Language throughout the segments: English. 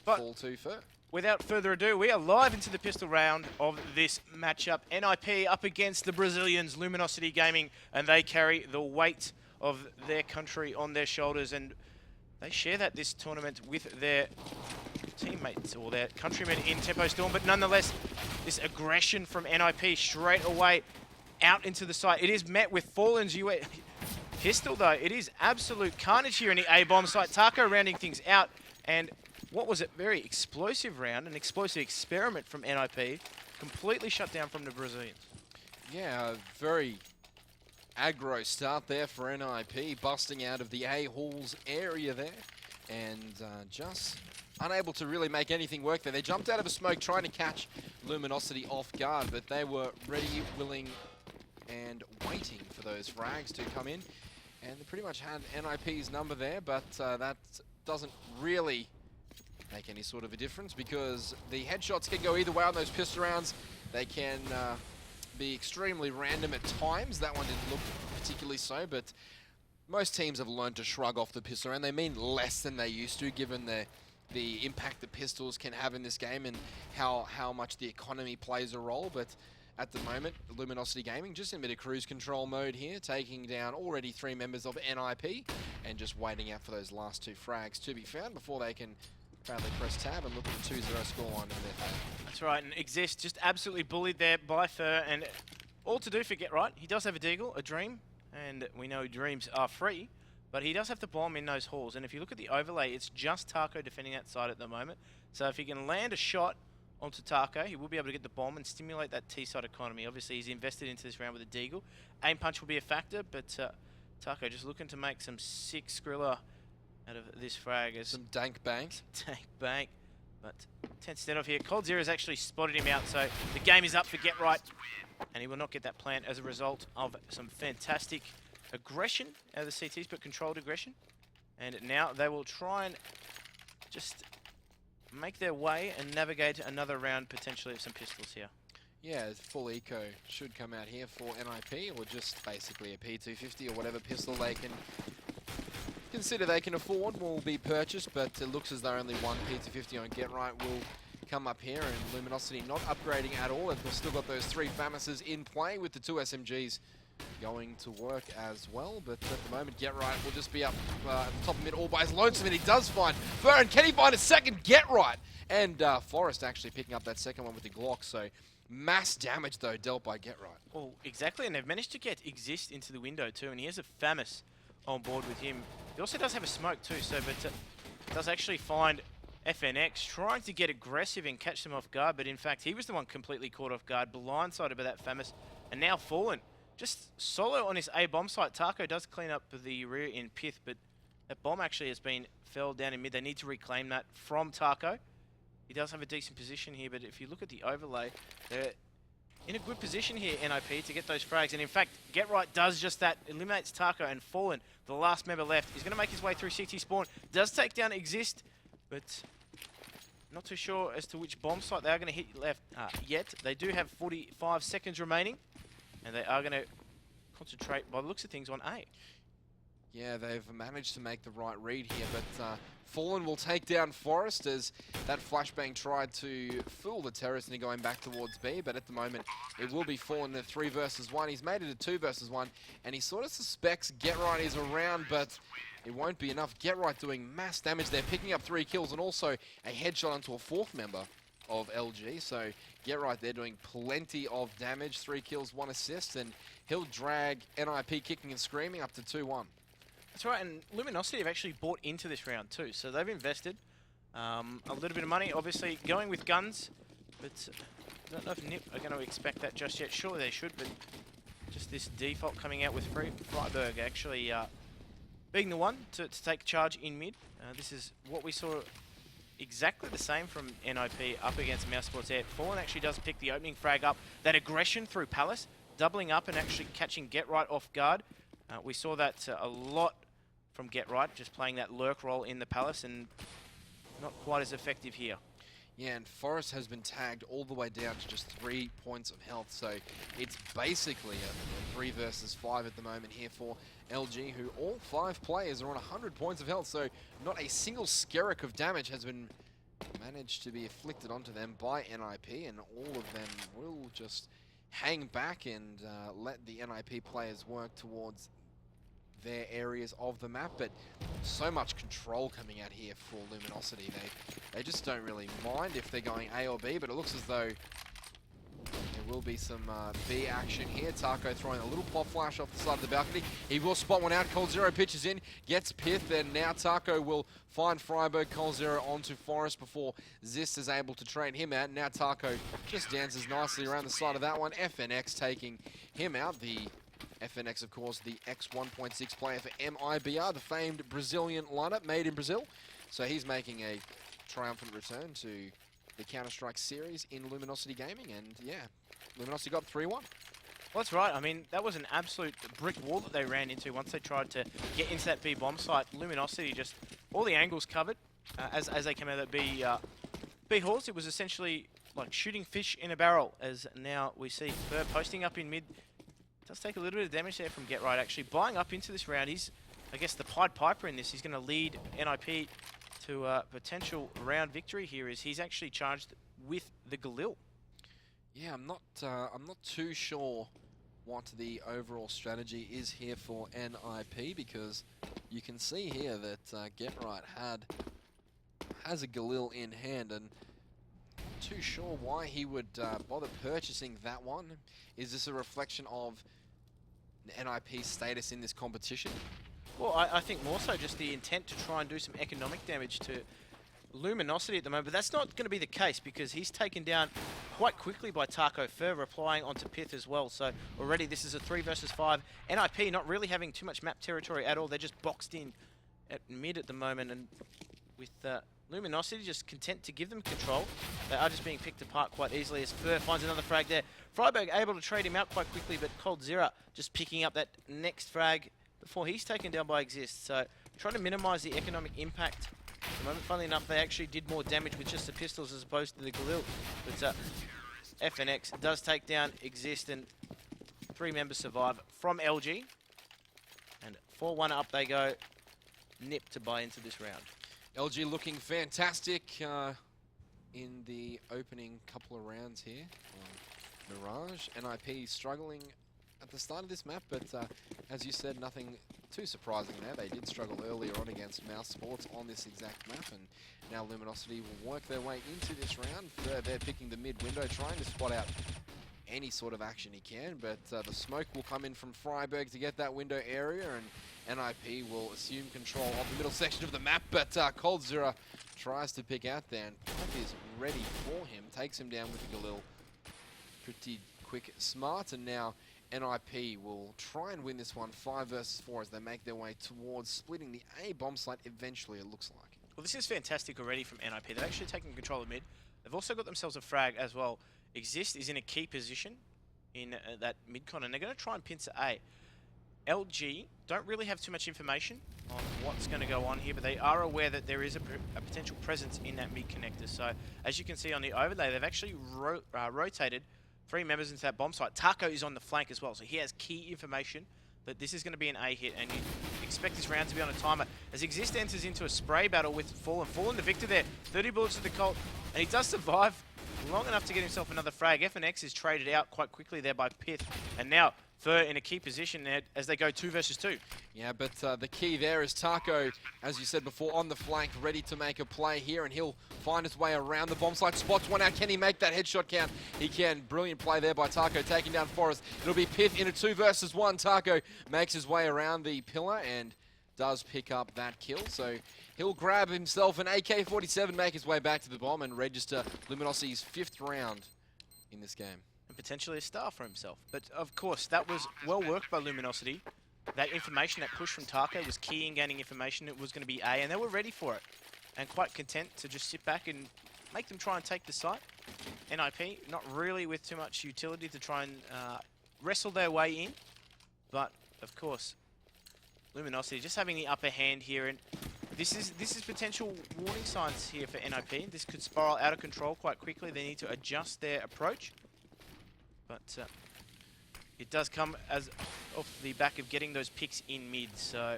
fall to for. Without further ado, we are live into the pistol round of this matchup. NiP up against the Brazilians, Luminosity Gaming, and they carry the weight of their country on their shoulders, and they share that this tournament with their teammates or their countrymen in Tempo Storm. But nonetheless, this aggression from NiP straight away out into the site. It is met with Fallen's pistol, though. It is absolute carnage here in the A-bomb site. Taco rounding things out, and what was a very explosive round, an explosive experiment from NiP, completely shut down from the Brazilians. Yeah, a very aggro start there for NiP, busting out of the A-halls area there, and just unable to really make anything work there. They jumped out of a smoke trying to catch Luminosity off guard, but they were ready, willing, and waiting for those frags to come in. And they pretty much had NiP's number there, but that doesn't really make any sort of a difference because the headshots can go either way on those pistol rounds. They can be extremely random at times. That one didn't look particularly so, but most teams have learned to shrug off the pistol round. They mean less than they used to, given the impact that pistols can have in this game and how much the economy plays a role. But at the moment, Luminosity Gaming just in a bit of cruise control mode here, taking down already 3 members of NiP and just waiting out for those last 2 frags to be found before they can proudly press tab and look at the 2-0 scoreline in their favor. That's right, and Exist just absolutely bullied there by Fur, and all to do for Get Right. He does have a deagle, a dream, and we know dreams are free, but he does have to bomb in those halls, and if you look at the overlay, it's just Taco defending that side at the moment. So if he can land a shot onto Taco, he will be able to get the bomb and stimulate that T-side economy. Obviously, he's invested into this round with a deagle. Aim punch will be a factor, but Taco just looking to make some sick Skrilla out of this frag. As some dank banks. Dank bank. But 10 off here. Cold Zero has actually spotted him out, so the game is up for Get Right. And he will not get that plant as a result of some fantastic aggression out of the CTs, but controlled aggression. And now they will try and just make their way and navigate another round potentially of some pistols here. Yeah, full eco should come out here for NiP, or just basically a P250 or whatever pistol they can consider they can afford will be purchased, but it looks as though only one P250 on Get Right will come up here, and Luminosity not upgrading at all. They've still got those 3 FAMASes in play with the 2 SMGs going to work as well, but at the moment Get Right will just be up at the top of mid all by his lonesome, and he does find Fern. Can he find a second Get Right? And Forrest actually picking up that second one with the Glock, so mass damage though dealt by Get Right. Well, exactly, and they've managed to get Exist into the window too, and he has a FAMAS on board with him. He also does have a smoke too, so but does actually find FNX trying to get aggressive and catch them off guard, but in fact he was the one completely caught off guard, blindsided by that FAMAS, and now Fallen just solo on his A-bomb site. Taco does clean up the rear in Pith, but that bomb actually has been felled down in mid. They need to reclaim that from Taco. He does have a decent position here, but if you look at the overlay, they're in a good position here, NiP, to get those frags. And in fact, Get Right does just that, eliminates Taco, and Fallen, the last member left, is going to make his way through CT spawn. Does take down Exist, but not too sure as to which bomb site they are going to hit left yet. They do have 45 seconds remaining, and they are going to concentrate, by the looks of things, on A. Yeah, they've managed to make the right read here, but Fallen will take down Forrest as that flashbang tried to fool the terrorist into going back towards B, but at the moment it will be Fallen in a 3 versus 1. He's made it a 2 versus 1, and he sort of suspects Get Right is around, but it won't be enough. Get Right doing mass damage there, picking up 3 kills and also a headshot onto a 4th member of LG, so Get Right there doing plenty of damage, 3 kills, 1 assist, and he'll drag NiP kicking and screaming up to 2-1. That's right, and Luminosity have actually bought into this round too, so they've invested a little bit of money, obviously going with guns, but I don't know if NiP are going to expect that just yet. Surely they should, but just this default coming out with Freiburg actually being the one to take charge in mid. This is what we saw exactly the same from NiP up against Mouse Sports Air. Fallen actually does pick the opening frag up, that aggression through Palace, doubling up and actually catching Get Right off guard. We saw that a lot from Get Right, just playing that lurk role in the Palace, and not quite as effective here. Yeah, and Forrest has been tagged all the way down to just 3 points of health, so it's basically a 3 versus 5 at the moment here for LG, who all 5 players are on 100 points of health, so not a single skerrick of damage has been managed to be afflicted onto them by NiP, and all of them will just hang back and let the NiP players work towards their areas of the map, but so much control coming out here for Luminosity. They just don't really mind if they're going A or B, but it looks as though there will be some B action here. Taco throwing a little pop flash off the side of the balcony. He will spot one out. coldzera pitches in, gets Pith, and now Taco will find Freiburg. coldzera onto Forrest before Zist is able to trade him out. Now Taco just dances nicely around the side of that one. FNX taking him out. The FNX, of course, the X1.6 player for MIBR, the famed Brazilian lineup made in Brazil. So he's making a triumphant return to the Counter-Strike series in Luminosity Gaming, and yeah, Luminosity got 3-1. Well, that's right. I mean, that was an absolute brick wall that they ran into once they tried to get into that B bomb site. Luminosity just, all the angles covered as they came out of that B halls. It was essentially like shooting fish in a barrel, as now we see Fur posting up in mid. Does take a little bit of damage there from Get Right, actually. Buying up into this round, he's, I guess, the Pied Piper in this. He's going to lead NiP to a potential round victory here, as he's actually charged with the Galil. Yeah, I'm not too sure what the overall strategy is here for NiP, because you can see here that Get Right has a Galil in hand, and too sure why he would bother purchasing that one. Is this a reflection of NiP's status in this competition? Well, I think more so just the intent to try and do some economic damage to Luminosity at the moment, but that's not going to be the case, because he's taken down quite quickly by Taco Fur, replying onto Pith as well. So already this is a 3 versus 5. NiP not really having too much map territory at all. They're just boxed in at mid at the moment, and with Luminosity just content to give them control. They are just being picked apart quite easily, as Fur finds another frag there. Freiburg able to trade him out quite quickly, but coldzera just picking up that next frag before he's taken down by Exist. So trying to minimize the economic impact. At the moment, funnily enough, they actually did more damage with just the pistols as opposed to the Galil. But FNX does take down Exist, and 3 members survive from LG. And 4-1 up they go. NiP to buy into this round. LG looking fantastic in the opening couple of rounds here on Mirage. NiP struggling at the start of this map, but as you said, nothing too surprising there. They did struggle earlier on against Mouse Sports on this exact map, and now Luminosity will work their way into this round. They're picking the mid window, trying to spot out any sort of action he can, but the smoke will come in from Freiburg to get that window area, and NiP will assume control of the middle section of the map, but coldzera tries to pick out there, and Pipe is ready for him, takes him down with the Galil. Pretty quick, smart, and now NiP will try and win this one 5 versus 4 as they make their way towards splitting the A bomb site eventually, it looks like. Well, this is fantastic already from NiP. They've actually taken control of mid. They've also got themselves a frag as well. Exist is in a key position in that mid-con, and they're going to try and pincer A. LG don't really have too much information on what's going to go on here, but they are aware that there is a potential presence in that mid-connector. So, as you can see on the overlay, they've actually rotated 3 members into that bomb site. Taco is on the flank as well, so he has key information that this is going to be an A hit, and you expect this round to be on a timer. As Exist enters into a spray battle with Fallen. Fallen the victor there, 30 bullets to the Colt, and he does survive long enough to get himself another frag. FNX is traded out quite quickly there by Pith, and now Fur in a key position there as they go 2 versus 2. Yeah, but the key there is Taco, as you said before, on the flank, ready to make a play here, and he'll find his way around the bomb site. Spots one out. Can he make that headshot count? He can. Brilliant play there by Taco, taking down Forrest. It'll be Pith in a 2 versus 1. Taco makes his way around the pillar and does pick up that kill. So he'll grab himself an AK-47, make his way back to the bomb, and register Luminosity's 5th round in this game. And potentially a star for himself. But of course, that was well worked by Luminosity. That information, that push from Taco was key in gaining information. It was going to be A, and they were ready for it. And quite content to just sit back and make them try and take the site. NiP, not really with too much utility to try and wrestle their way in. But, of course, Luminosity just having the upper hand here. And This is potential warning signs here for NiP. This could spiral out of control quite quickly. They need to adjust their approach. But it does come as off the back of getting those picks in mid. So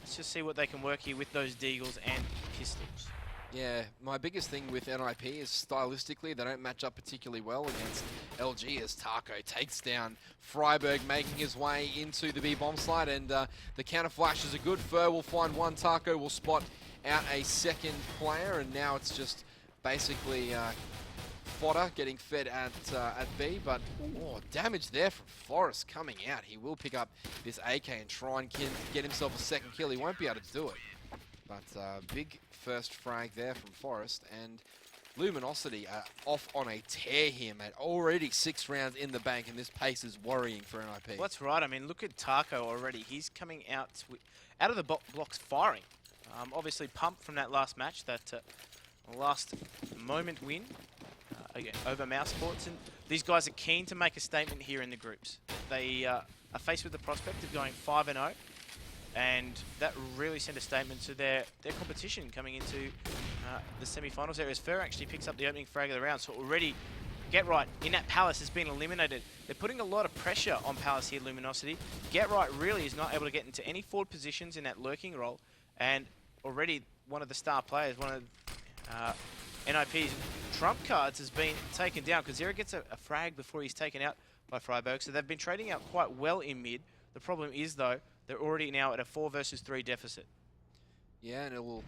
let's just see what they can work here with those deagles and pistols. Yeah, my biggest thing with NiP is stylistically they don't match up particularly well against LG as Taco takes down Freiberg, making his way into the B-bomb slide, and the counter flashes are good. Fur will find one, Taco will spot out a second player, and now it's just basically fodder getting fed at B, but damage there from Forrest coming out. He will pick up this AK and try and get himself a second kill. He won't be able to do it. But big first frag there from Forrest, and Luminosity off on a tear here, mate. Already 6 rounds in the bank, and this pace is worrying for NiP. Well, that's right. I mean, look at Taco already. He's coming out of the blocks firing. Obviously pumped from that last match, that last moment win again, over Mouse Sports. And these guys are keen to make a statement here in the groups. They are faced with the prospect of going 5-0. And that really sent a statement to their competition coming into the semi-finals there, as Fur actually picks up the opening frag of the round. So already, Get Right in that Palace has been eliminated. They're putting a lot of pressure on Palace here, Luminosity. Get Right really is not able to get into any forward positions in that lurking role. And already one of the star players, one of NiP's trump cards has been taken down. Kazira gets a frag before he's taken out by Freiberg. So they've been trading out quite well in mid. The problem is, though, they're already now at a 4 versus 3 deficit. Yeah, and it will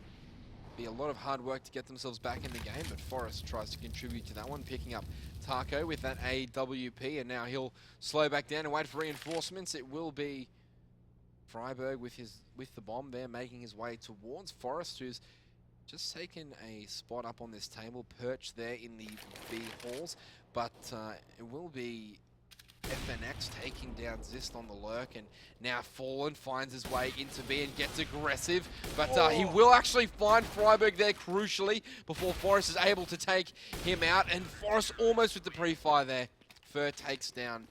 be a lot of hard work to get themselves back in the game, but Forrest tries to contribute to that one, picking up Taco with that AWP, and now he'll slow back down and wait for reinforcements. It will be Freiberg with the bomb there, making his way towards Forrest, who's just taken a spot up on this table, perched there in the B halls, but it will be FNX taking down Zist on the lurk, and now Fallen finds his way into B and gets aggressive, but he will actually find Freiberg there crucially before Forrest is able to take him out, and Forrest almost with the pre-fire there. Fur takes down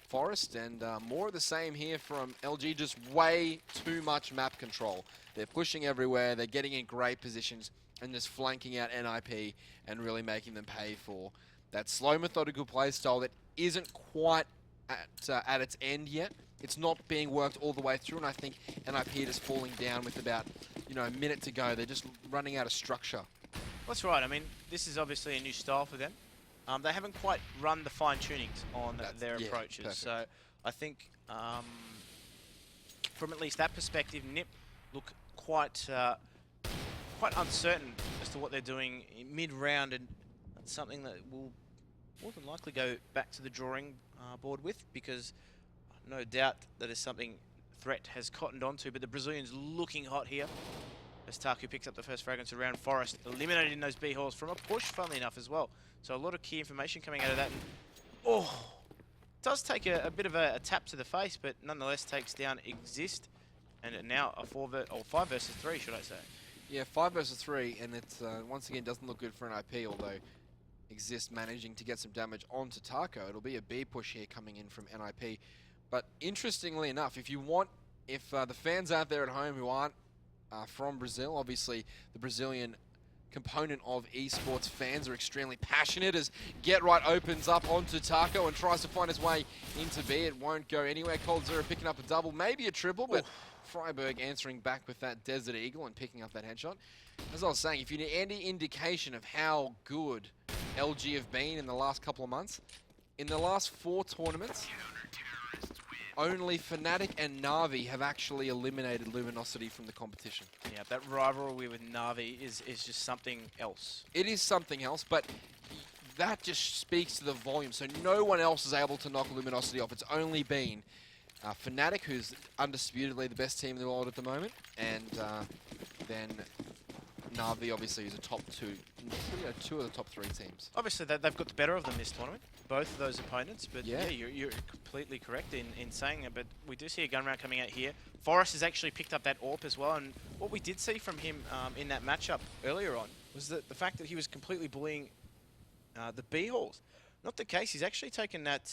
Forrest, and more of the same here from LG, just way too much map control. They're pushing everywhere, they're getting in great positions, and just flanking out NiP and really making them pay for that slow methodical play style that isn't quite at its end yet. It's not being worked all the way through, and I think NiP is falling down with about a minute to go. They're just running out of structure. That's right. I mean, this is obviously a new style for them. They haven't quite run the fine tunings on their approaches. Perfect. So I think from at least that perspective, NiP look quite uncertain as to what they're doing in mid-round, and that's something that will more than likely go back to the drawing board with, because no doubt that is something Threat has cottoned onto. But the Brazilians looking hot here as Taku picks up the first fragrance around. Forrest eliminated in those B halls from a push, funnily enough, as well. So a lot of key information coming out of that. And, does take a bit of a tap to the face, but nonetheless takes down Exist, and now a 5 versus 3, should I say? Yeah, 5 versus 3, and it once again doesn't look good for NiP, although Exist managing to get some damage onto Taco. It'll be a B push here coming in from NiP. But interestingly enough, if the fans out there at home who aren't from Brazil, obviously the Brazilian component of esports fans are extremely passionate, as Get Right opens up onto Taco and tries to find his way into B. It won't go anywhere. Coldzera picking up a double, maybe a triple, but Freiberg answering back with that Desert Eagle and picking up that headshot. As I was saying, if you need any indication of how good LG have been in the last couple of months, in the last 4 tournaments, only Fnatic and Na'Vi have actually eliminated Luminosity from the competition. Yeah, that rivalry with Na'Vi is just something else. It is something else, but that just speaks to the volume. So no one else is able to knock Luminosity off. It's only been Fnatic, who's undisputedly the best team in the world at the moment, and then Na'Vi, obviously, is a top 2, 2 of the top 3 teams. Obviously, they've got the better of them this tournament, both of those opponents, but yeah, you're completely correct in saying it, but we do see a gun round coming out here. Forrest has actually picked up that AWP as well, and what we did see from him in that matchup earlier on was the fact that he was completely bullying the B halls. Not the case. He's actually taken that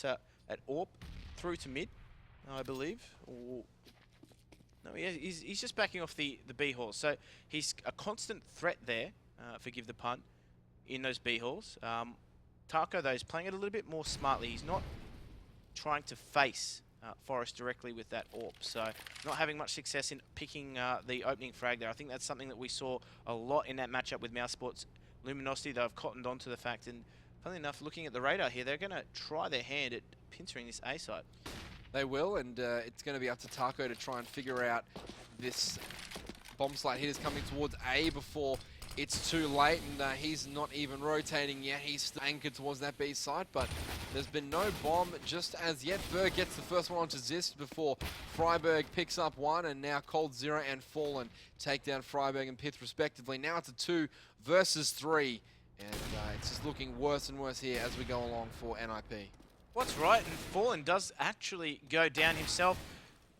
AWP through to mid, I believe. No, he's just backing off the B halls. So he's a constant threat there, forgive the pun, in those B halls. Taco, though, is playing it a little bit more smartly. He's not trying to face Forest directly with that AWP. So not having much success in picking the opening frag there. I think that's something that we saw a lot in that matchup with Mouse Sports. Luminosity, they've cottoned on to the fact, and funnily enough, looking at the radar here, they're going to try their hand at pincering this A side. They will, and it's going to be up to Taco to try and figure out this bomb slide hitters coming towards A before it's too late, and he's not even rotating yet. He's anchored towards that B side, but there's been no bomb just as yet. Berg gets the first one onto Zist before Freiberg picks up one, and now Cold Zero and Fallen take down Freiberg and Pith respectively. Now it's a 2 versus 3, and it's just looking worse and worse here as we go along for NiP. What's right, and Fallen does actually go down himself.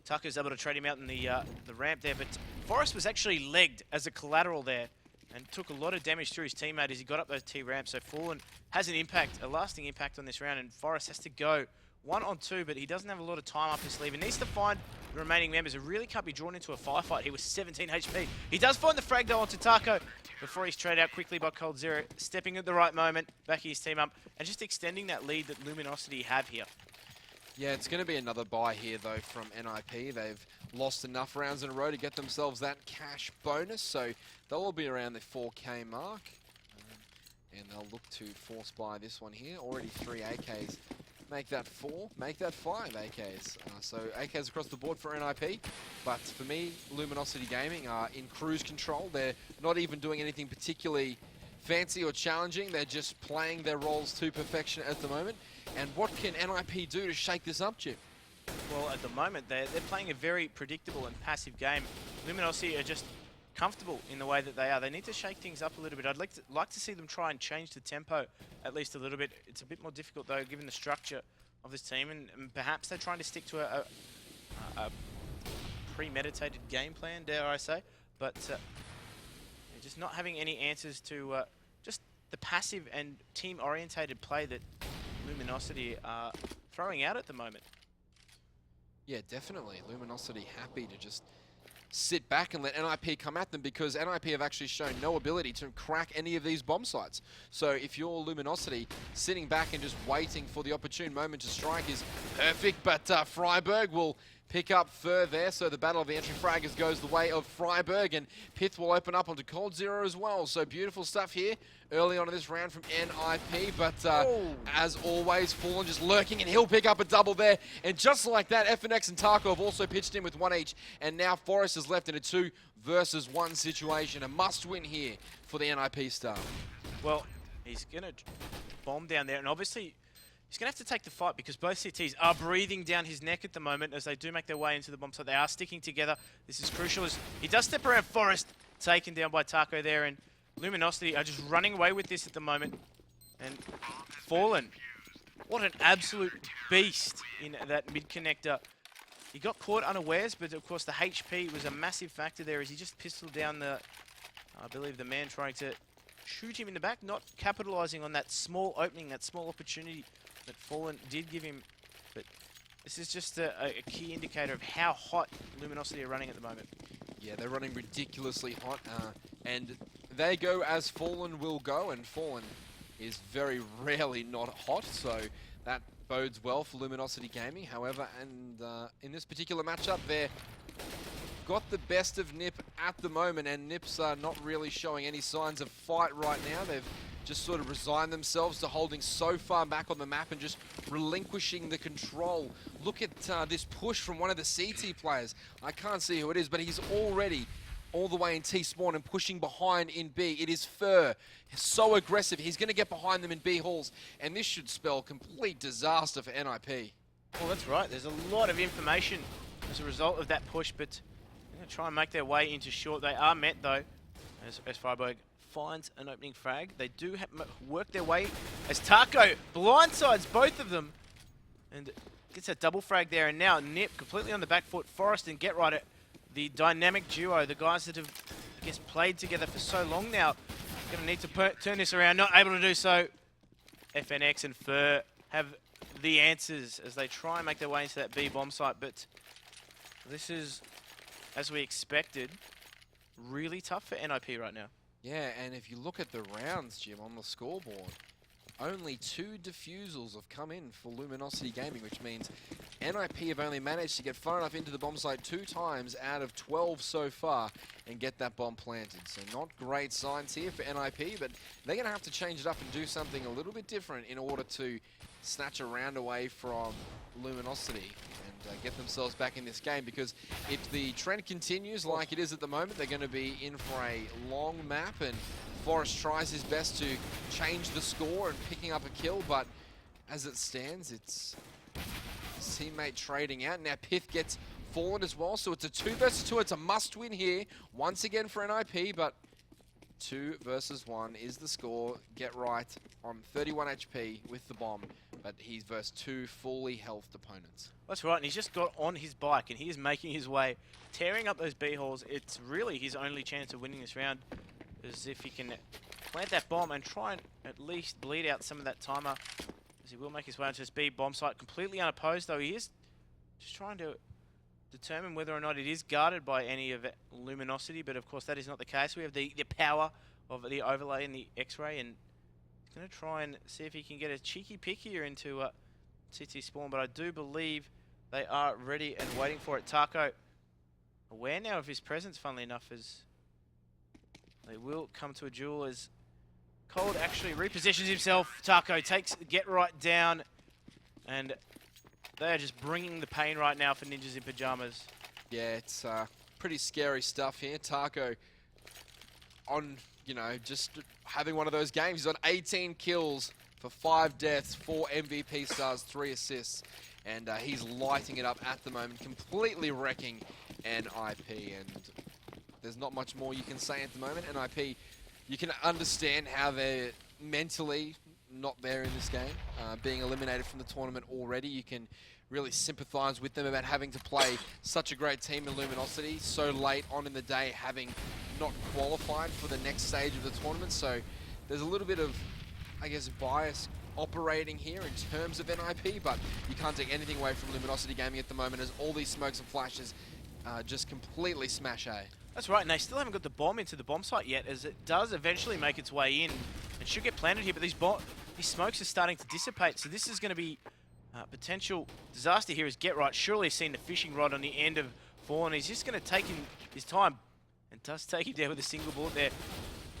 Tucker's able to trade him out in the ramp there, but Forrest was actually legged as a collateral there and took a lot of damage through his teammate as he got up those T ramps. So Fallen has an impact, a lasting impact on this round, and Forrest has to go 1-on-2, but he doesn't have a lot of time up his sleeve. He needs to find the remaining members. It really can't be drawn into a firefight. He was 17 HP. He does find the frag though onto Taco before he's traded out quickly by Cold Zero, stepping at the right moment, backing his team up, and just extending that lead that Luminosity have here. Yeah, it's going to be another buy here, though, from NiP. They've lost enough rounds in a row to get themselves that cash bonus, so they'll all be around the 4K mark. And they'll look to force buy this one here. Already 3 AKs. Make that 4, make that 5 AKs. So AKs across the board for NiP. But for me, Luminosity Gaming are in cruise control. They're not even doing anything particularly fancy or challenging. They're just playing their roles to perfection at the moment. And what can NiP do to shake this up, Chip? Well, at the moment, they're playing a very predictable and passive game. Luminosity are just comfortable in the way that they are. They need to shake things up a little bit. I'd like to see them try and change the tempo at least a little bit. It's a bit more difficult, though, given the structure of this team. And perhaps they're trying to stick to a premeditated game plan, dare I say. But they're just not having any answers to just the passive and team-orientated play that Luminosity are throwing out at the moment. Yeah, definitely. Luminosity happy to just sit back and let NiP come at them, because NiP have actually shown no ability to crack any of these bomb sites. So if you're Luminosity, sitting back and just waiting for the opportune moment to strike is perfect, but Freiberg will pick up fur there, so the battle of the entry fraggers goes the way of Freiberg, and Pith will open up onto Cold Zero as well. So beautiful stuff here early on in this round from NiP, but as always, Fallen just lurking, and he'll pick up a double there. And just like that, FNX and Taco have also pitched in with 1 each, and now Forrest is left in a 2 versus 1 situation. A must-win here for the NiP star. Well, he's going to bomb down there, and obviously he's going to have to take the fight because both CTs are breathing down his neck at the moment as they do make their way into the bomb site. They are sticking together. This is crucial as he does step around Forrest, taken down by Taco there, and Luminosity are just running away with this at the moment. And Fallen, what an absolute beast in that mid-connector. He got caught unawares, but of course the HP was a massive factor there as he just pistoled down the, I believe, the man trying to shoot him in the back, not capitalizing on that small opening, that small opportunity that Fallen did give him. But this is just a key indicator of how hot Luminosity are running at the moment. Yeah, they're running ridiculously hot, and they go as Fallen will go, and Fallen is very rarely not hot, so that bodes well for Luminosity Gaming. However, and in this particular matchup, they're got the best of NiP at the moment, and NiP's not really showing any signs of fight right now. They've just sort of resigned themselves to holding so far back on the map and just relinquishing the control. Look at this push from one of the CT players. I can't see who it is, but he's already all the way in T-spawn and pushing behind in B. It is Fur. So aggressive. He's going to get behind them in B halls, and this should spell complete disaster for NiP. Well, that's right. There's a lot of information as a result of that push, but they're going to try and make their way into short. They are met, though, as Freiberg finds an opening frag. They do work their way as Taco blindsides both of them and gets a double frag there. And now NiP completely on the back foot. Forrest and Get Right, the dynamic duo, the guys that have, I guess, played together for so long now, going to need to turn this around. Not able to do so. FNX and Fur have the answers as they try and make their way into that B bomb site, but this is as we expected, really tough for NiP right now. Yeah, and if you look at the rounds, Jim, on the scoreboard, only 2 defusals have come in for Luminosity Gaming, which means NiP have only managed to get far enough into the bomb site 2 times out of 12 so far and get that bomb planted. So not great signs here for NiP, but they're going to have to change it up and do something a little bit different in order to snatch a round away from Luminosity and get themselves back in this game, because if the trend continues like it is at the moment, they're going to be in for a long map, and Forrest tries his best to change the score and picking up a kill, but as it stands, it's his teammate trading out. Now Pith gets fallen as well, so it's a 2 versus 2. It's a must-win here, once again for NiP, but 2 versus 1 is the score. Get right on 31 HP with the bomb, but he's versus 2 fully healthed opponents. That's right, and he's just got on his bike, and he is making his way, tearing up those B holes. It's really his only chance of winning this round, as if he can plant that bomb and try and at least bleed out some of that timer, as he will make his way onto this B bomb site. Completely unopposed, though. He is just trying to determine whether or not it is guarded by any of Luminosity, but of course that is not the case. We have the power of the overlay and the X-ray, and he's going to try and see if he can get a cheeky pick here into CT spawn, but I do believe they are ready and waiting for it. Taco aware now of his presence, funnily enough, as they will come to a duel as Cold actually repositions himself. Taco takes Get Right down, and they are just bringing the pain right now for Ninjas in Pyjamas. Yeah, it's pretty scary stuff here. Taco on, you know, just having one of those games. He's on 18 kills for 5 deaths, 4 MVP stars, 3 assists. And he's lighting it up at the moment, completely wrecking NiP. And there's not much more you can say at the moment. NiP, you can understand how they're mentally not there in this game. Being eliminated from the tournament already, you can really sympathize with them about having to play such a great team in Luminosity so late on in the day, having not qualified for the next stage of the tournament. So there's a little bit of, I guess, bias operating here in terms of NiP, but you can't take anything away from Luminosity Gaming at the moment, as all these smokes and flashes just completely smash A. That's right, and they still haven't got the bomb into the bomb site yet, as it does eventually make its way in. It should get planted here, but these smokes are starting to dissipate, so this is going to be potential disaster here as Get Right surely has seen the fishing rod on the end of Fallen. He's just going to take his time, and does take him down with a single bullet there,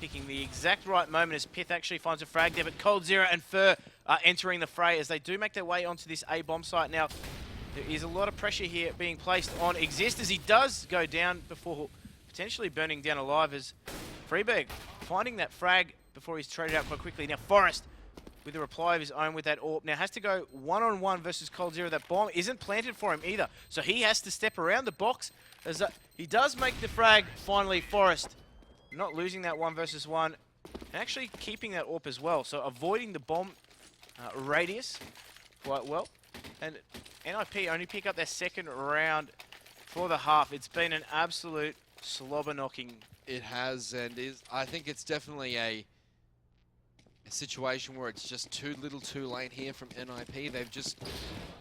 picking the exact right moment as Pith actually finds a frag there, but Cold Zero and Fur are entering the fray as they do make their way onto this A bomb site. Now, there is a lot of pressure here being placed on Exist as he does go down before potentially burning down alive, as Freeberg finding that frag before he's traded out quite quickly. Now Forrest with a reply of his own with that AWP. Now has to go one-on-one versus Cold Zero. That bomb isn't planted for him either, so he has to step around the box as he does make the frag finally. Forrest not losing that 1 versus 1 and actually keeping that AWP as well, so avoiding the bomb radius quite well. And NiP only pick up their 2nd round for the half. It's been an absolute slobber knocking. It has, and I think it's definitely a situation where it's just too little too late here from NiP. They've just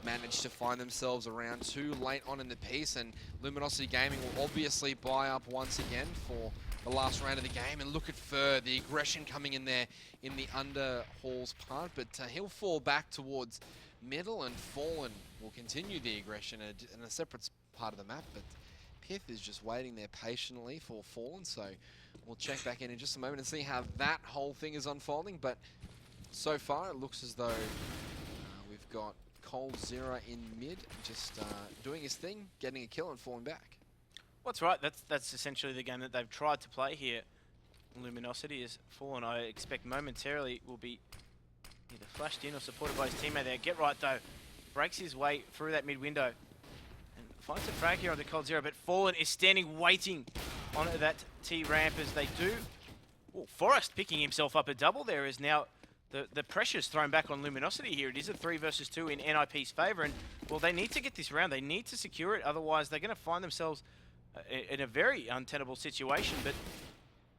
managed to find themselves around too late on in the piece, and Luminosity Gaming will obviously buy up once again for the last round of the game. And look at Fur, the aggression coming in there in the under halls part, but he'll fall back towards middle, and Fallen will continue the aggression in a separate part of the map. But Pith is just waiting there patiently for Fallen, so we'll check back in just a moment and see how that whole thing is unfolding. But so far, it looks as though we've got Cold Zero in mid, just doing his thing, getting a kill and falling back. Well, that's right. That's essentially the game that they've tried to play here. Luminosity is Fallen, I expect momentarily, will be either flashed in or supported by his teammate there. Get Right, though, breaks his way through that mid window and finds a frag here on the Cold Zero, but Fallen is standing waiting on that T ramp as they do. Oh, Forrest picking himself up a double there, is now the pressure's thrown back on Luminosity here. It is a 3 versus 2 in NiP's favour, and well, they need to get this round. They need to secure it, otherwise they're going to find themselves in a very untenable situation. But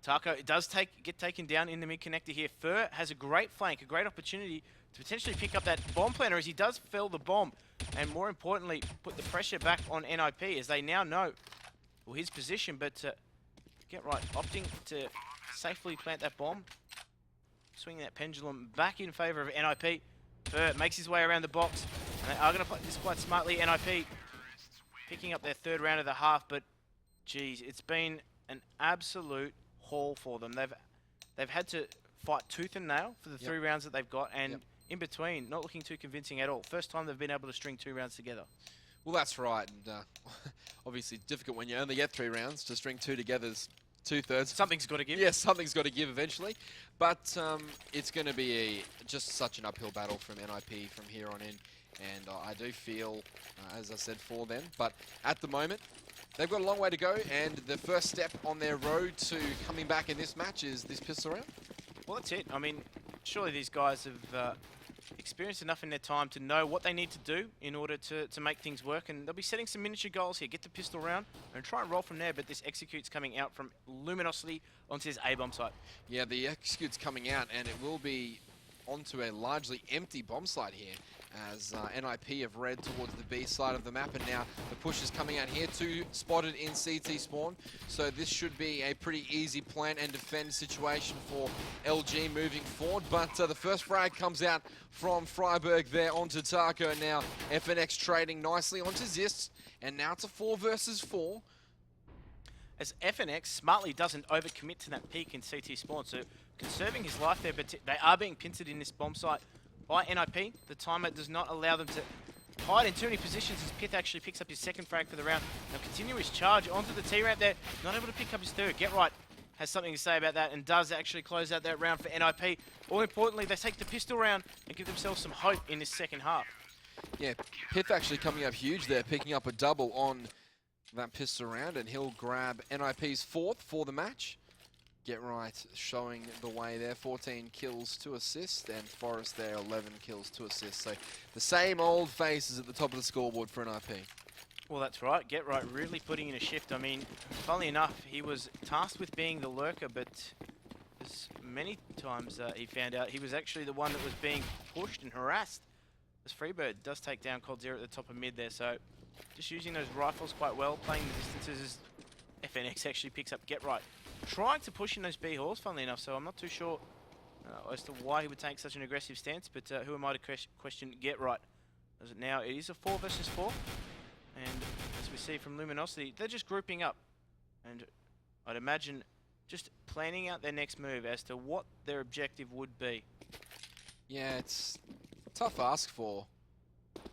Taco does get taken down in the mid connector here. Fur has a great flank, a great opportunity to potentially pick up that bomb planter as he does fell the bomb, and more importantly, put the pressure back on NiP as they now know or his position, but Get Right opting to safely plant that bomb, swinging that pendulum back in favour of NiP. Makes his way around the box, and they are going to play this quite smartly. NiP picking up their third round of the half, but geez, it's been an absolute haul for them. They've had to fight tooth and nail for the 3 rounds that they've got, and in between, not looking too convincing at all. First time they've been able to string 2 rounds together. Well, that's right, and obviously difficult when you only get 3 rounds. To string 2 together is 2/3. Something's got to give. Yes, something's got to give eventually, but it's going to be just such an uphill battle from NiP from here on in, and I do feel, as I said, for them. But at the moment, they've got a long way to go, and the first step on their road to coming back in this match is this pistol round. Well, that's it. I mean, surely these guys have experienced enough in their time to know what they need to do in order to make things work, and they'll be setting some miniature goals here. Get the pistol round and try and roll from there, but this execute's coming out from Luminosity onto his A-bomb site. Yeah, the execute's coming out, and it will be onto a largely empty bomb site here, as NiP have read towards the B side of the map, and now the push is coming out here. 2 spotted in CT spawn, so this should be a pretty easy plant and defend situation for LG moving forward. But the first frag comes out from Freiburg there onto Taco. Now FNX trading nicely onto Zist, and now it's a 4 versus 4. As FNX smartly doesn't overcommit to that peak in CT spawn, so conserving his life there, but they are being pincered in this bomb site by NiP. The timer does not allow them to hide in too many positions as Pith actually picks up his second frag for the round. Now continue his charge onto the T-ramp there, not able to pick up his third. Get Right has something to say about that and does actually close out that round for NiP. All importantly, they take the pistol round and give themselves some hope in this second half. Yeah, Pith actually coming up huge there, picking up a double on that pistol round, and he'll grab NiP's 4th for the match. Get Right showing the way there, 14 kills, 2 assists, and Forrest there, 11 kills, 2 assists. So the same old faces at the top of the scoreboard for NiP. Well, that's right. Get Right really putting in a shift. I mean, funnily enough, he was tasked with being the lurker, but as many times he found out he was actually the one that was being pushed and harassed. As Freebird does take down Cold Zero at the top of mid there, so just using those rifles quite well, playing the distances as FNX actually picks up Get Right. Trying to push in those B halls, funnily enough, so I'm not too sure as to why he would take such an aggressive stance, but who am I to question Get Right? As it now, it is a 4 versus 4, and as we see from Luminosity, they're just grouping up, and I'd imagine just planning out their next move as to what their objective would be. Yeah, it's a tough ask for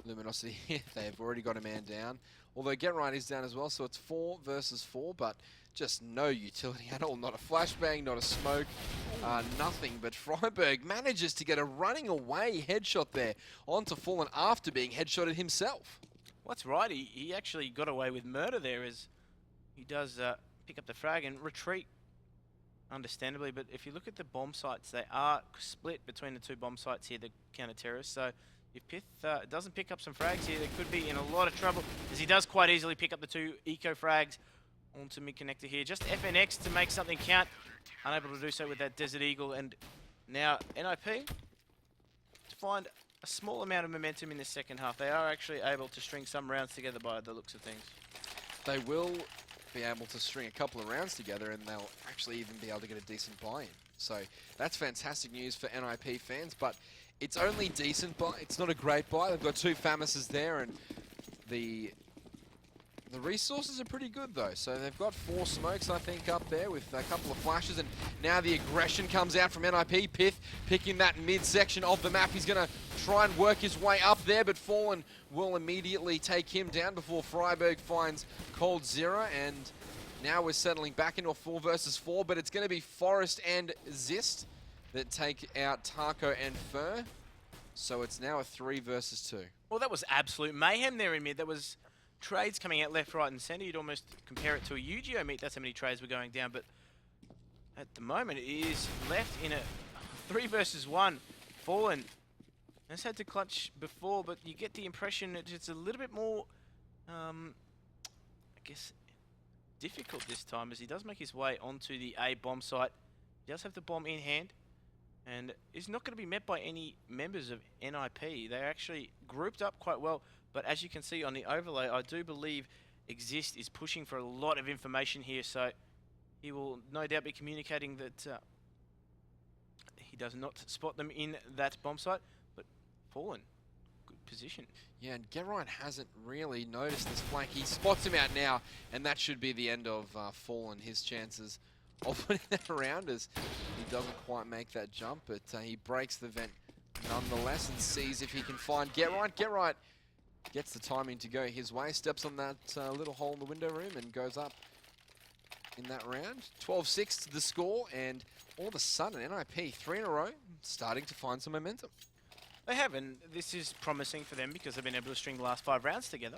Luminosity. They've already got a man down, although Get Right is down as well, so it's 4 versus 4, but just no utility at all. Not a flashbang, not a smoke, nothing. But Freiburg manages to get a running away headshot there onto Fallen after being headshotted himself. Well, that's right. He actually got away with murder there, as he does pick up the frag and retreat, understandably. But if you look at the bomb sites, they are split between the 2 bomb sites here, the counter-terrorists. So if Pith doesn't pick up some frags here, they could be in a lot of trouble, as he does quite easily pick up the 2 eco frags onto mid-connector here. Just FNX to make something count. Unable to do so with that Desert Eagle, and now NiP to find a small amount of momentum in the second half. They are actually able to string some rounds together by the looks of things. They will be able to string a couple of rounds together, and they'll actually even be able to get a decent buy-in. So that's fantastic news for NiP fans, but it's only decent buy. It's not a great buy. They've got 2 Famouses there, and the resources are pretty good though. So they've got 4 smokes, I think, up there with a couple of flashes, and now the aggression comes out from NiP. Pith picking that midsection of the map. He's going to try and work his way up there, but Fallen will immediately take him down before Freiburg finds Cold Zero, and now we're settling back into a 4 versus 4, but it's going to be Forrest and Zist that take out Taco and Fur. So it's now a 3 versus 2. Well, that was absolute mayhem there in mid. That was trades coming out left, right, and centre. You'd almost compare it to a Yu-Gi-Oh meet. That's how many trades were going down. But at the moment, it is left in a 3 versus 1. Fallen has had to clutch before, but you get the impression that it's a little bit more, I guess, difficult this time, as he does make his way onto the A bomb site. He does have the bomb in hand, and is not going to be met by any members of NiP. They're actually grouped up quite well, but as you can see on the overlay, I do believe Exist is pushing for a lot of information here, so he will no doubt be communicating that he does not spot them in that bomb site, but Fallen, good position. Yeah, and Gerrite hasn't really noticed this flank. He spots him out now, and that should be the end of Fallen, his chances of winning that round, as he doesn't quite make that jump, but he breaks the vent nonetheless and sees if he can find Gerrite. Gerrite gets the timing to go his way, steps on that little hole in the window room and goes up in that round. 12-6 to the score, and all of a sudden NiP 3 in a row starting to find some momentum. They have, and this is promising for them because they've been able to string the last 5 rounds together.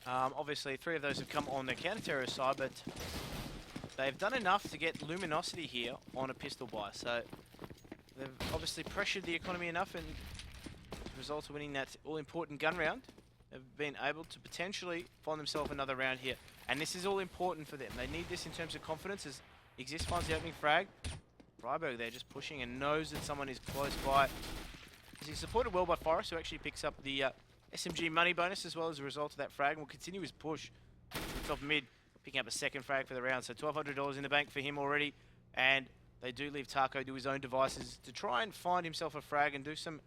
Obviously 3 of those have come on the counter-terrorist side, but they've done enough to get Luminosity here on a pistol buy. So they've obviously pressured the economy enough, and as a result of winning that all-important gun round, they've been able to potentially find themselves another round here. And this is all important for them. They need this in terms of confidence, as Exist finds the opening frag. Freiburg there just pushing and knows that someone is close by. He's supported well by Forrest, who actually picks up the SMG money bonus as well as a result of that frag, and will continue his push top mid, picking up a second frag for the round. So $1,200 in the bank for him already, and they do leave Taco to his own devices to try and find himself a frag and do some,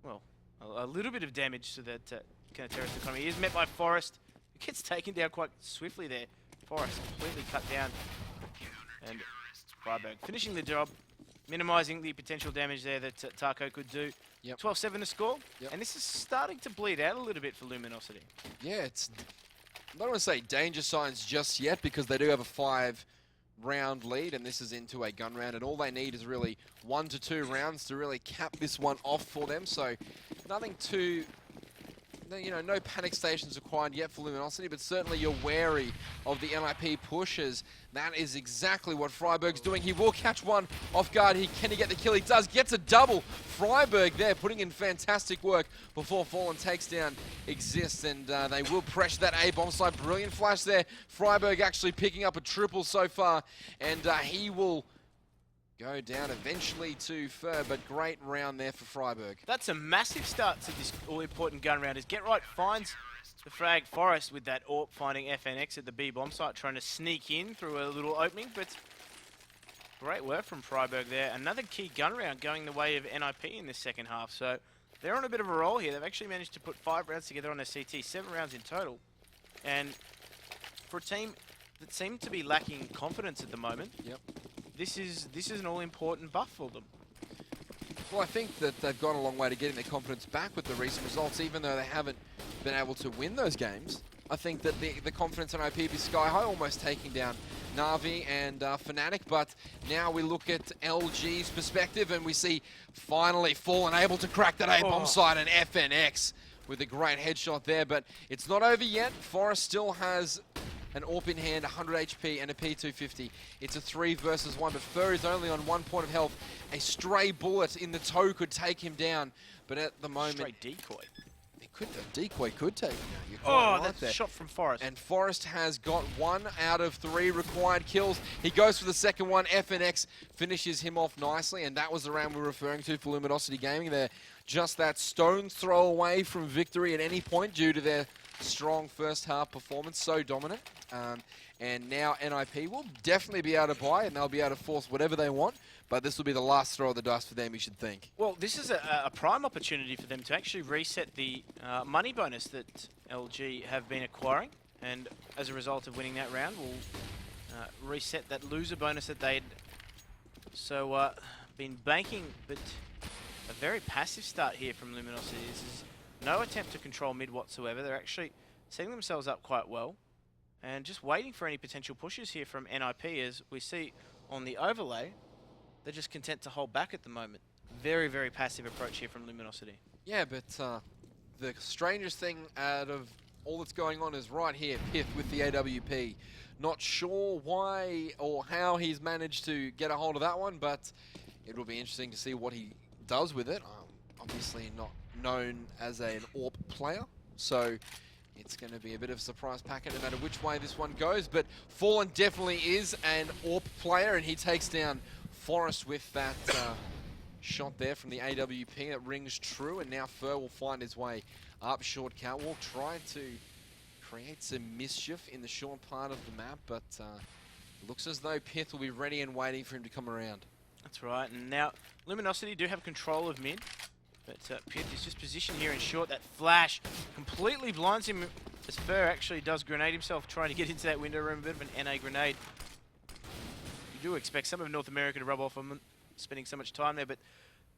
well, a little bit of damage to that counter-terrorist economy. He is met by Forrest, who gets taken down quite swiftly there. Forrest completely cut down, and Freiburg finishing the job, minimising the potential damage there that Taco could do. Yep. 12-7 to score, Yep. and this is starting to bleed out a little bit for Luminosity. Yeah, it's, I don't want to say danger signs just yet, because they do have a 5-round lead, and this is into a gun round, and all they need is really 1 to 2 rounds to really cap this one off for them. So nothing too, you know, no panic stations required yet for Luminosity, but certainly you're wary of the NiP pushes. That is exactly what Freiburg's doing. He will catch one off guard. Can he get the kill? He does. Gets a double. Freiburg there putting in fantastic work before Fallen takes down Exist, and they will pressure that A-bomb site. Brilliant flash there. Freiburg actually picking up a triple so far, and he will go down eventually to Fur, but great round there for Freiburg. That's a massive start to this all-important gun round, as Gerrite finds the frag. Forrest with that AWP finding FNX at the B bomb site, trying to sneak in through a little opening, but great work from Freiburg there. Another key gun round going the way of NiP in this second half, so they're on a bit of a roll here. They've actually managed to put 5 rounds together on their CT, 7 rounds in total, and for a team that seem to be lacking confidence at the moment, Yep. This is an all-important buff for them. Well, I think that they've gone a long way to getting their confidence back with the recent results, even though they haven't been able to win those games. I think that the confidence in NiP is sky high, almost taking down Na'Vi and Fnatic, but now we look at LG's perspective and we see finally Fallen able to crack that A-bomb site, and FNX with a great headshot there, but it's not over yet. Forrest still has an AWP in hand, 100 HP and a P250. It's a 3 versus 1, but Fur is only on 1 point of health. A stray bullet in the toe could take him down, but at the moment... Straight decoy. A decoy could take him down. You're Oh, right that's there. a shot from Forrest. And Forrest has got 1 out of 3 required kills. He goes for the second one. FNX finishes him off nicely, and that was the round we were referring to for Luminosity Gaming. They're just that stone's throw away from victory at any point due to their strong first half performance, so dominant. And now NiP will definitely be able to buy, and they'll be able to force whatever they want, but this will be the last throw of the dice for them, you should think. Well, this is a prime opportunity for them to actually reset the money bonus that LG have been acquiring, and as a result of winning that round, will reset that loser bonus that they'd been banking, but a very passive start here from Luminosity. This is no attempt to control mid whatsoever. They're actually setting themselves up quite well and just waiting for any potential pushes here from NiP. As we see on the overlay, they're just content to hold back at the moment. Very, very passive approach here from Luminosity. Yeah, but the strangest thing out of all that's going on is right here, Pith with the AWP. Not sure why or how he's managed to get a hold of that one, but it will be interesting to see what he does with it. Obviously not known as an AWP player, so it's going to be a bit of a surprise packet no matter which way this one goes, but Fallen definitely is an AWP player, and he takes down Forrest with that shot there from the AWP that rings true, and now Fur will find his way up short catwalk, try to create some mischief in the short part of the map, but looks as though Pith will be ready and waiting for him to come around. That's right, and now Luminosity do have control of mid, but Pith is just positioned here in short. That flash completely blinds him as Fur actually does grenade himself, trying to get into that window room. A bit of an NA grenade. You do expect some of North America to rub off on spending so much time there, but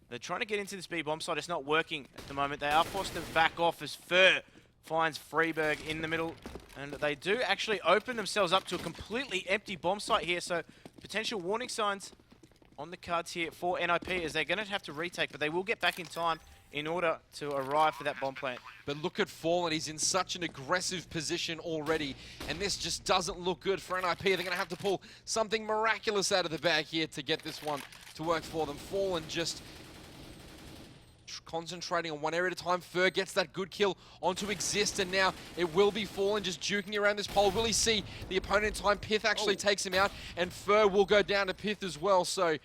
they're trying to get into this B bomb site. It's not working at the moment. They are forced to back off as Fur finds Freeberg in the middle, and they do actually open themselves up to a completely empty bomb site here, so potential warning signs on the cards here for NiP as they're going to have to retake, but they will get back in time in order to arrive for that bomb plant. But look at Fallen, he's in such an aggressive position already, and this just doesn't look good for NiP. They're going to have to pull something miraculous out of the bag here to get this one to work for them. Fallen just concentrating on one area at a time. Fur gets that good kill onto Exist, and now it will be Fallen just juking around this pole. Will he see the opponent in time? Pith actually takes him out, and Fur will go down to Pith as well. So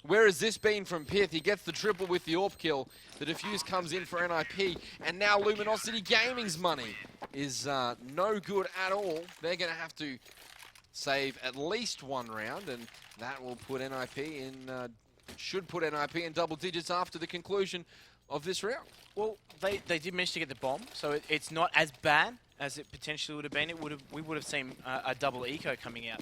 where has this been from Pith? He gets the triple with the AWP kill. The defuse comes in for NiP, and now Luminosity Gaming's money is no good at all. They're going to have to save at least one round, and that will put NiP in, should put NiP in double digits after the conclusion of this round. Well, they did manage to get the bomb, so it's not as bad as it potentially would have been. We would have seen a double eco coming out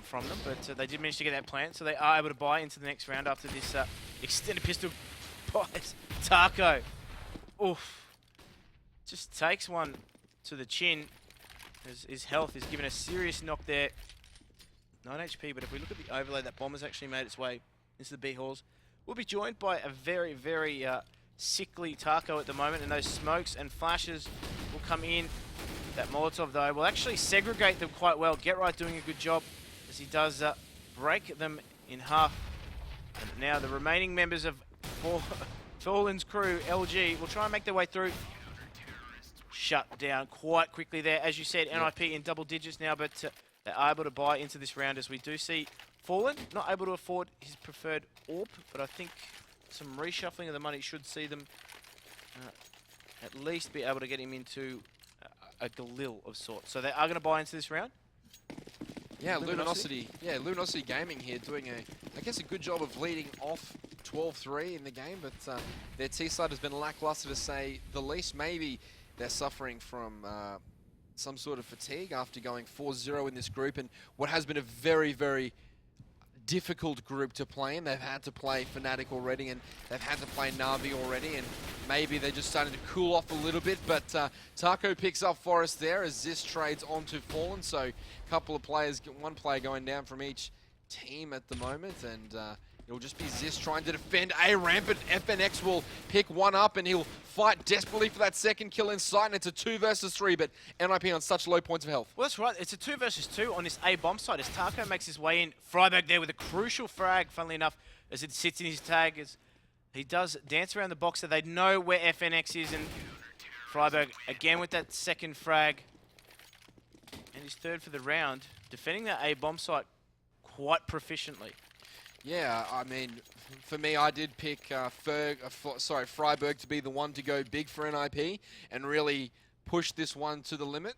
from them, but they did manage to get that plant, so they are able to buy into the next round after this extended pistol buys. Taco, oof, just takes one to the chin. His health is given a serious knock there. 9 HP, but if we look at the overlay, that bomb has actually made its way into the B halls. We'll be joined by a very, very sickly Taco at the moment, and those smokes and flashes will come in. That Molotov, though, will actually segregate them quite well. Get Right doing a good job as he does break them in half. And now the remaining members of Fallen's crew, LG, will try and make their way through. Shut down quite quickly there. As you said, NiP in double digits now, but they are able to buy into this round as we do see Fallen not able to afford his preferred AWP, but I think some reshuffling of the money should see them at least be able to get him into a Galil of sorts. So they are going to buy into this round. Yeah, Luminosity Gaming here doing I guess a good job of leading off 12-3 in the game, but their T-side has been lackluster to say the least. Maybe they're suffering from some sort of fatigue after going 4-0 in this group, and what has been a very, very difficult group to play in. They've had to play Fnatic already, and they've had to play Na'Vi already, and maybe they're just starting to cool off a little bit, but Taco picks up Forest there as Ziz trades onto Fallen, so a couple of players, one player going down from each team at the moment, and it'll just be Ziz trying to defend A ramp, but FNX will pick one up, and he'll fight desperately for that second kill in sight, and it's a 2 versus 3, but NiP on such low points of health. Well, that's right. It's a 2 versus 2 on this A bomb site as Taco makes his way in. Freiberg there with a crucial frag, funnily enough, as it sits in his tag. As he does dance around the box so they know where FNX is, and Freiberg again with that second frag. And his third for the round, defending that A bomb site quite proficiently. Yeah, I mean, for me, I did pick Freiberg to be the one to go big for NiP and really push this one to the limit.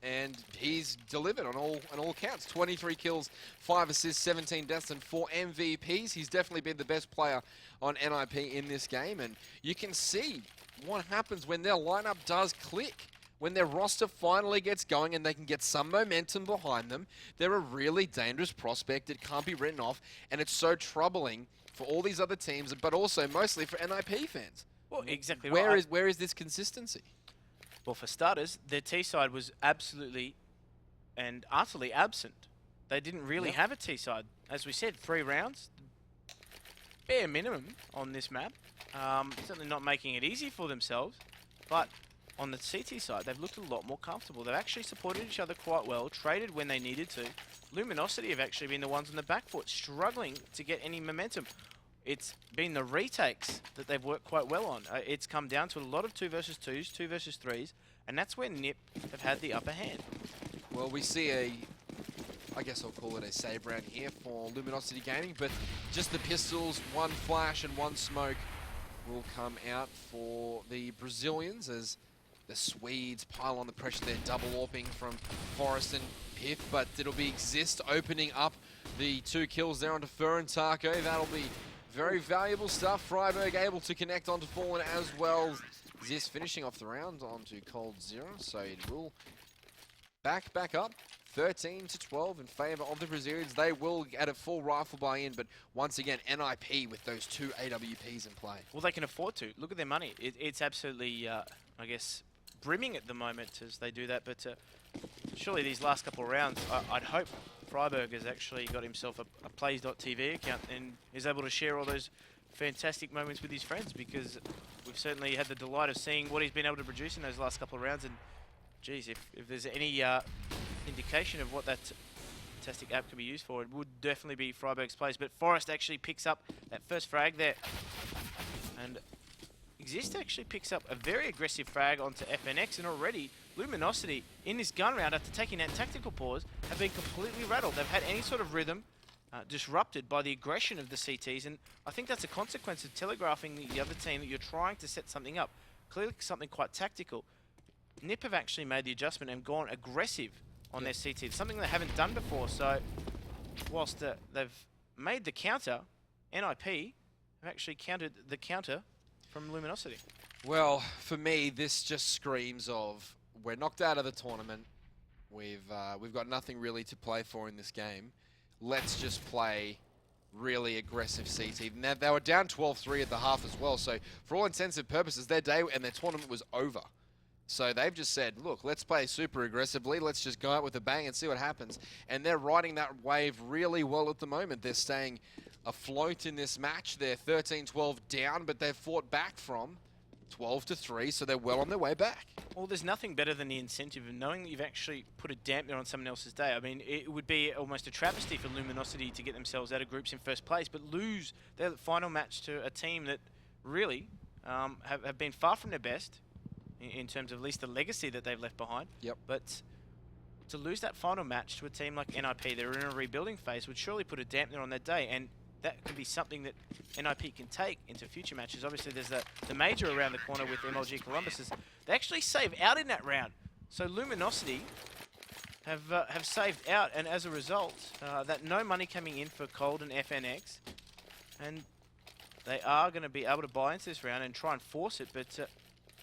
And he's delivered on all counts. 23 kills, 5 assists, 17 deaths, and 4 MVPs. He's definitely been the best player on NiP in this game. And you can see what happens when their lineup does click. When their roster finally gets going and they can get some momentum behind them, they're a really dangerous prospect. It can't be written off, and it's so troubling for all these other teams, but also mostly for NiP fans. Well, exactly right. Where is this consistency? Well, for starters, their T-side was absolutely and utterly absent. They didn't really have a T-side. As we said, 3 rounds, bare minimum on this map. Certainly not making it easy for themselves, but on the CT side, they've looked a lot more comfortable. They've actually supported each other quite well, traded when they needed to. Luminosity have actually been the ones on the back foot, struggling to get any momentum. It's been the retakes that they've worked quite well on. It's come down to a lot of 2 versus 2s, 2 versus 3s, and that's where NiP have had the upper hand. Well, we see I guess I'll call it a save round here for Luminosity Gaming, but just the pistols, 1 flash and 1 smoke will come out for the Brazilians as the Swedes pile on the pressure. They're double AWPing from Forest and Pith, but it'll be Exist opening up the 2 kills there onto Fur and Taco. That'll be very valuable stuff. Freiburg able to connect onto Fallen as well. Exist finishing off the round onto Cold Zero, so it will back up. 13-12 in favour of the Brazilians. They will get a full rifle buy-in, but once again, NiP with those 2 AWPs in play. Well, they can afford to. Look at their money. It's absolutely, I guess, brimming at the moment as they do that. But surely these last couple of rounds, I'd hope Freiburg has actually got himself a Plays.tv account and is able to share all those fantastic moments with his friends, because we've certainly had the delight of seeing what he's been able to produce in those last couple of rounds. And geez, if there's any indication of what that fantastic app could be used for, it would definitely be Freiburg's plays. But Forest actually picks up that first frag there. And Exist actually picks up a very aggressive frag onto FNX, and already Luminosity in this gun round, after taking that tactical pause, have been completely rattled. They've had any sort of rhythm disrupted by the aggression of the CTs, and I think that's a consequence of telegraphing the other team that you're trying to set something up. Clearly something quite tactical. NiP have actually made the adjustment and gone aggressive on their CT. It's something they haven't done before, so whilst they've made the counter, NiP have actually countered the counter from Luminosity. Well, for me, this just screams of, we're knocked out of the tournament. We've got nothing really to play for in this game. Let's just play really aggressive CT. Now, they were down 12-3 at the half as well, so for all intents and purposes, their day and their tournament was over. So they've just said, look, let's play super aggressively. Let's just go out with a bang and see what happens. And they're riding that wave really well at the moment. They're staying afloat in this match. They're 13-12 down, but they've fought back from 12-3, so they're well on their way back. Well, there's nothing better than the incentive of knowing that you've actually put a dampener on someone else's day. I mean, it would be almost a travesty for Luminosity to get themselves out of groups in first place, but lose their final match to a team that really have been far from their best in terms of at least the legacy that they've left behind. Yep. But to lose that final match to a team like NiP, they're in a rebuilding phase, would surely put a dampener on that day, and that could be something that NiP can take into future matches. Obviously, there's the major around the corner with MLG Columbus. They actually save out in that round. So Luminosity have saved out, and as a result, that no money coming in for Cold and FNX, and they are going to be able to buy into this round and try and force it, but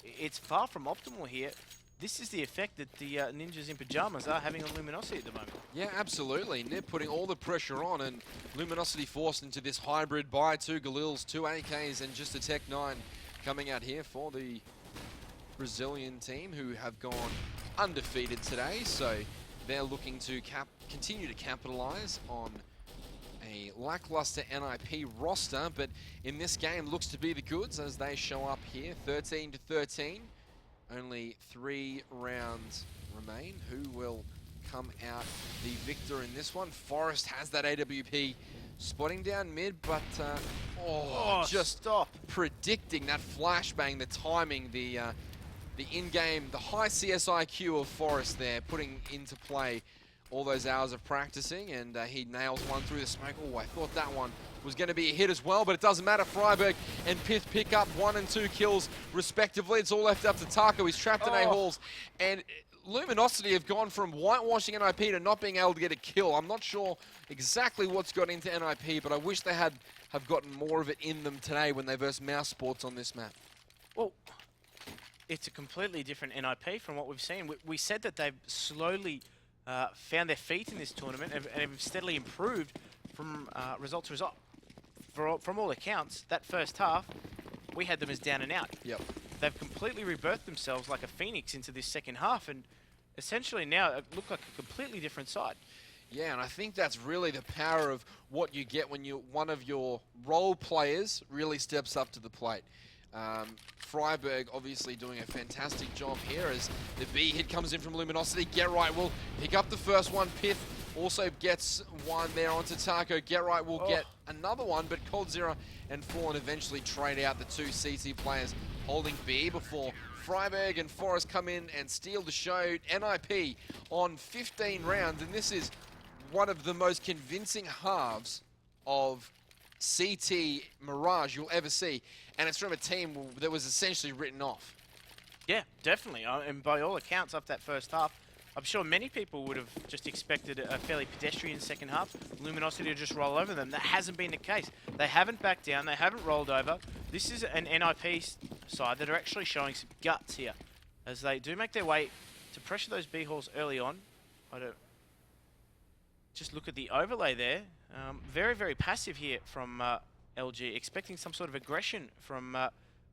it's far from optimal here. This is the effect that the Ninjas in Pyjamas are having on Luminosity at the moment. Yeah, absolutely. NiP putting all the pressure on, and Luminosity forced into this hybrid by 2 Galils, 2 AKs, and just a Tech 9 coming out here for the Brazilian team, who have gone undefeated today. So they're looking to continue to capitalize on a lackluster NiP roster, but in this game looks to be the goods as they show up here, 13-13. Only 3 rounds remain. Who will come out the victor in this one? Forest has that AWP spotting down mid, but just predicting that flashbang, the timing, the in-game, the high CSIQ of Forest there, putting into play all those hours of practicing, and he nails one through the smoke. Oh, I thought that one was going to be a hit as well, but it doesn't matter. Freiburg and Pith pick up 1 and 2 kills respectively. It's all left up to Taco. He's trapped in A-halls, and Luminosity have gone from whitewashing NiP to not being able to get a kill. I'm not sure exactly what's got into NiP, but I wish they have gotten more of it in them today when they versed Mouse Sports on this map. Well, it's a completely different NiP from what we've seen. We said that they've slowly found their feet in this tournament and have steadily improved from result to result. From all accounts, that first half, we had them as down and out. Yep. They've completely rebirthed themselves like a phoenix into this second half, and essentially now it look like a completely different side. Yeah, and I think that's really the power of what you get when one of your role players really steps up to the plate. Freiburg obviously doing a fantastic job here as the B hit comes in from Luminosity. Get Right will pick up the first one. Pith also gets one there onto Taco. Get Right will get another one, but Cold Zero and Fallen eventually trade out the 2 CT players holding B before Freiburg and Forest come in and steal the show. NiP on 15 rounds, and this is one of the most convincing halves of CT Mirage you'll ever see, and it's from a team that was essentially written off. Yeah, definitely. And by all accounts, after that first half, I'm sure many people would have just expected a fairly pedestrian second half. Luminosity to just roll over them. That hasn't been the case. They haven't backed down. They haven't rolled over. This is an NiP side that are actually showing some guts here, as they do make their way to pressure those B halls early on. Just look at the overlay there. Very, very passive here from LG, expecting some sort of aggression from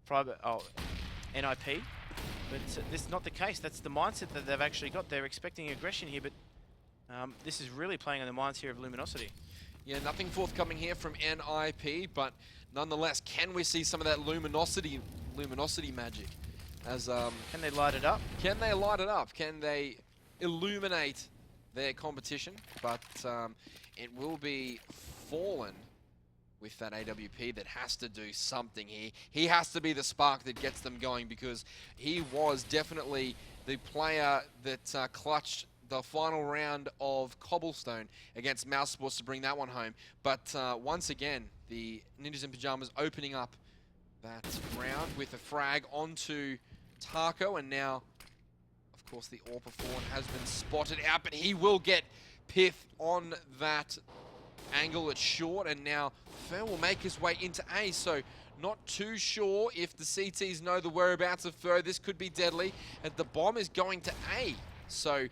NiP. But this is not the case. That's the mindset that they've actually got. They're expecting aggression here, but this is really playing on the minds here of Luminosity. Yeah, nothing forthcoming here from NiP, but nonetheless, can we see some of that Luminosity magic? As Can they light it up? Can they light it up? Can they illuminate their competition? But it will be Fallen with that AWP that has to do something here. He has to be the spark that gets them going, because he was definitely the player that clutched the final round of Cobblestone against Mouse Sports to bring that one home. But once again, the Ninjas in Pyjamas opening up that round with a frag onto Taco, and now, of course, the AWP Fawn has been spotted out, but he will get Pith on that angle. It's short, and now Fer will make his way into A, so not too sure if the CTs know the whereabouts of Fer. This could be deadly, and the bomb is going to A. So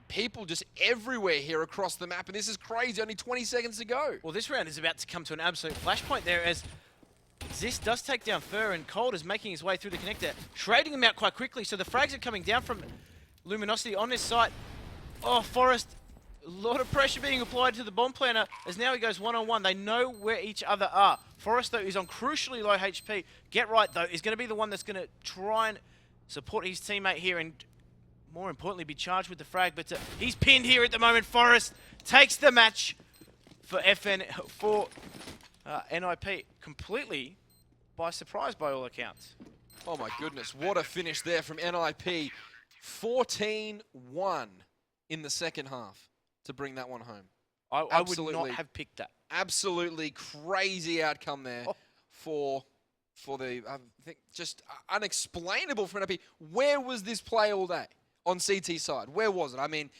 people just everywhere here across the map, and this is crazy, only 20 seconds to go. Well, this round is about to come to an absolute flashpoint there, as Zis does take down Fer, and Cold is making his way through the connector, trading him out quite quickly, so the frags are coming down from Luminosity on this site. Oh, Forest, a lot of pressure being applied to the bomb planner, as now he goes one-on-one. They know where each other are. Forest, though, is on crucially low HP. Get Right, though, is going to be the one that's going to try and support his teammate here, and more importantly, be charged with the frag. But he's pinned here at the moment. Forest takes the match for NiP completely by surprise, by all accounts. Oh my goodness, what a finish there from NiP. 14-1 in the second half to bring that one home. I would not have picked that. Absolutely crazy outcome there for the, I think, just unexplainable for NiP. Where was this play all day on CT side? Where was it? I mean,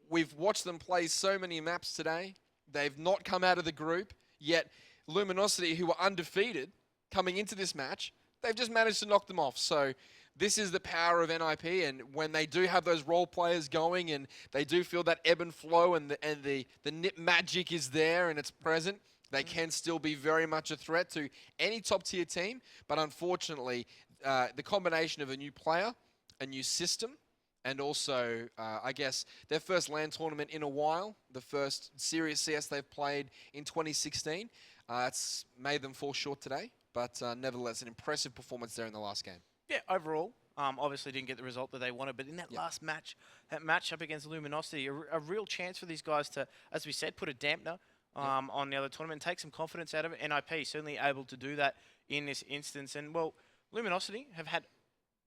we've watched them play so many maps today. They've not come out of the group, yet Luminosity, who were undefeated coming into this match, they've just managed to knock them off. So this is the power of NiP, and when they do have those role players going and they do feel that ebb and flow, and the NiP magic is there and it's present, they can still be very much a threat to any top tier team. But unfortunately, the combination of a new player, a new system, and also, I guess, their first LAN tournament in a while, the first serious CS they've played in 2016, it's made them fall short today. But nevertheless, an impressive performance there in the last game. Yeah, overall, obviously didn't get the result that they wanted, but in that last match, that match up against Luminosity, a real chance for these guys to, as we said, put a dampener on the other tournament, take some confidence out of it. NiP certainly able to do that in this instance. And, well, Luminosity have had,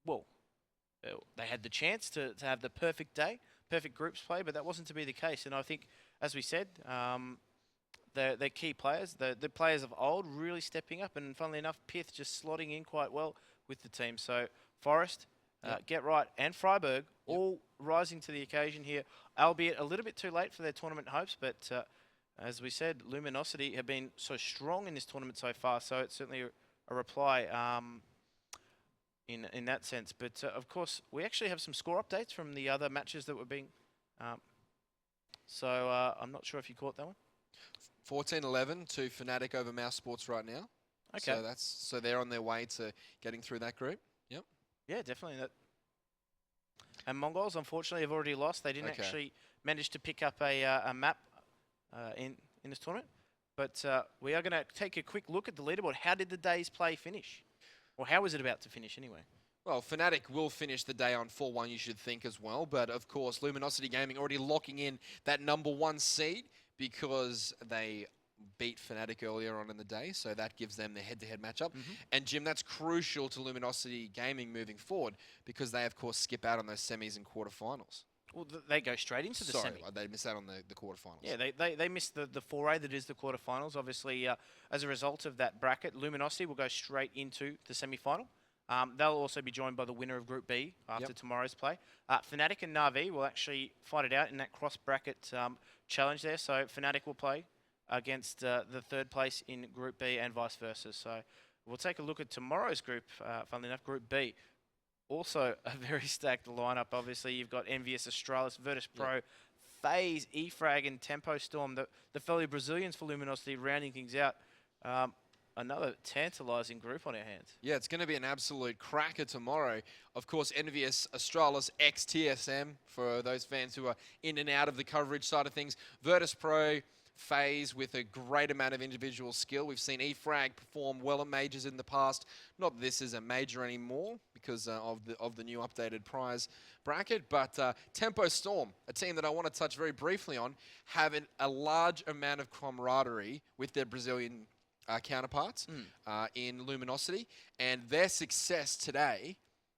well, they had the chance to have the perfect day, perfect groups play, but that wasn't to be the case. And I think, as we said, their key players, the players of old, really stepping up. And funnily enough, Pith just slotting in quite well with the team. So Forest, Get Right, and Freiburg all rising to the occasion here, albeit a little bit too late for their tournament hopes. But as we said, Luminosity have been so strong in this tournament so far, so it's certainly a reply in that sense. But of course, we actually have some score updates from the other matches that were being. So I'm not sure if you caught that one. 14-11 to Fnatic over Mouse Sports right now. Okay. So they're on their way to getting through that group. Yep. Yeah, definitely. And Mongols, unfortunately, have already lost. They didn't actually manage to pick up a map in this tournament. But we are going to take a quick look at the leaderboard. How did the day's play finish? Or how was it about to finish anyway? Well, Fnatic will finish the day on 4-1, you should think, as well. But, of course, Luminosity Gaming already locking in that #1 seed because they beat Fnatic earlier on in the day, so that gives them the head-to-head matchup. And Jim, that's crucial to Luminosity Gaming moving forward because they, of course, skip out on those semis and quarterfinals. Well, they go straight into the semi. They miss out on the quarterfinals. Yeah, they missed the foray that is the quarterfinals. Obviously, as a result of that bracket, Luminosity will go straight into the semi-final. They'll also be joined by the winner of Group B after tomorrow's play. Fnatic and Na'Vi will actually fight it out in that cross-bracket challenge there. So Fnatic will play against the third place in Group B and vice versa. So we'll take a look at tomorrow's group, funnily enough, Group B. Also a very stacked lineup. Obviously, you've got Envious, Astralis, Virtus Pro, FaZe, eFrag, and Tempo Storm, the fellow Brazilians for Luminosity, rounding things out. Another tantalising group on our hands. Yeah, it's going to be an absolute cracker tomorrow. Of course, Envious, Astralis, ex-TSM, for those fans who are in and out of the coverage side of things. Virtus Pro, FaZe with a great amount of individual skill. We've seen eFrag perform well at majors in the past. Not that this is a major anymore because of the new updated prize bracket, but Tempo Storm, a team that I want to touch very briefly on, have a large amount of camaraderie with their Brazilian counterparts in Luminosity, and their success today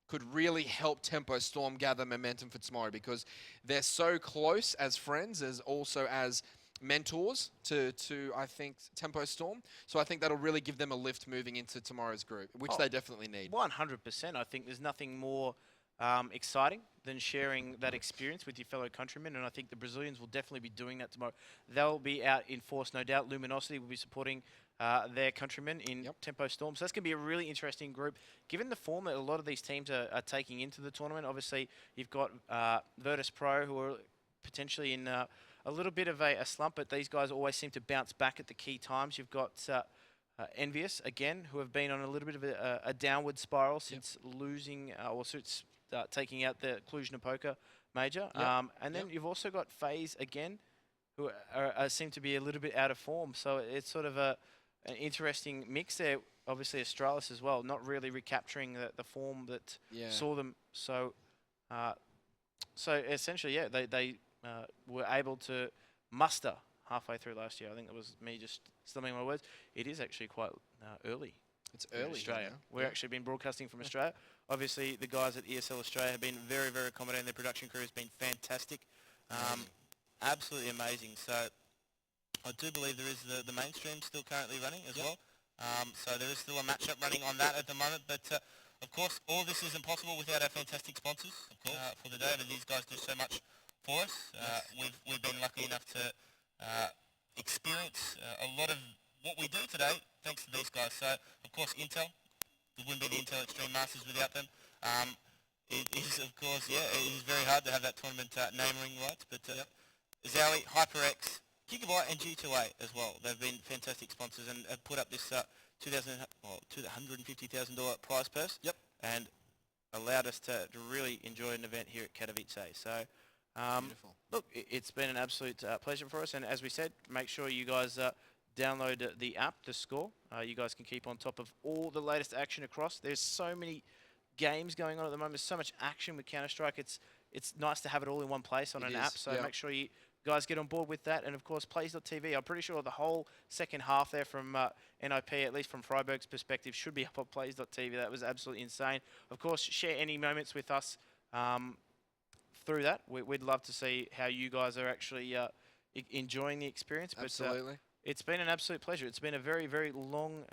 could really help Tempo Storm gather momentum for tomorrow because they're so close as friends, as also as mentors to I think Tempo Storm. So I think that'll really give them a lift moving into tomorrow's group, which they definitely need. 100%. I think there's nothing more exciting than sharing that experience with your fellow countrymen, and I think the Brazilians will definitely be doing that tomorrow. They'll be out in force, no doubt. Luminosity will be supporting their countrymen in Tempo Storm. So that's going to be a really interesting group. Given the form that a lot of these teams are taking into the tournament, obviously you've got Virtus Pro, who are potentially in a little bit of a slump, but these guys always seem to bounce back at the key times. You've got Envious, again, who have been on a little bit of a downward spiral since losing, or since taking out the Cluj-Napoca major. And then you've also got FaZe, again, who seem to be a little bit out of form. So it's sort of an interesting mix there. Obviously, Astralis as well, not really recapturing the form that saw them. So, essentially, they were able to muster halfway through last year. I think it was me just stumbling my words. It is actually quite early. It's early in Australia. We've actually been broadcasting from Australia. Obviously, the guys at ESL Australia have been very, very accommodating. Their production crew has been fantastic. Absolutely amazing. So I do believe there is the mainstream still currently running as well. So there is still a matchup running on that at the moment. But of course, all this isn't possible without our fantastic sponsors for the day. But these guys do so much for us. We've been lucky enough to experience a lot of what we do today thanks to these guys. So of course, Intel. It wouldn't be the Intel Extreme Masters without them. It is, of course, it is very hard to have that tournament naming rights, but Zowie, HyperX, Gigabyte, and G2A as well. They've been fantastic sponsors and have put up this $250,000 prize purse and allowed us to really enjoy an event here at Katowice. So, look, it's been an absolute pleasure for us, and as we said, make sure you guys download the app, The Score. You guys can keep on top of all the latest action across. There's so many games going on at the moment. There's so much action with Counter-Strike. It's nice to have it all in one place on an app. So make sure you guys get on board with that. And of course, Plays.tv. I'm pretty sure the whole second half there from NiP, at least from Freiburg's perspective, should be up on Plays.tv. That was absolutely insane. Of course, share any moments with us through that. We'd love to see how you guys are actually enjoying the experience. Absolutely. But, it's been an absolute pleasure. It's been a very, very long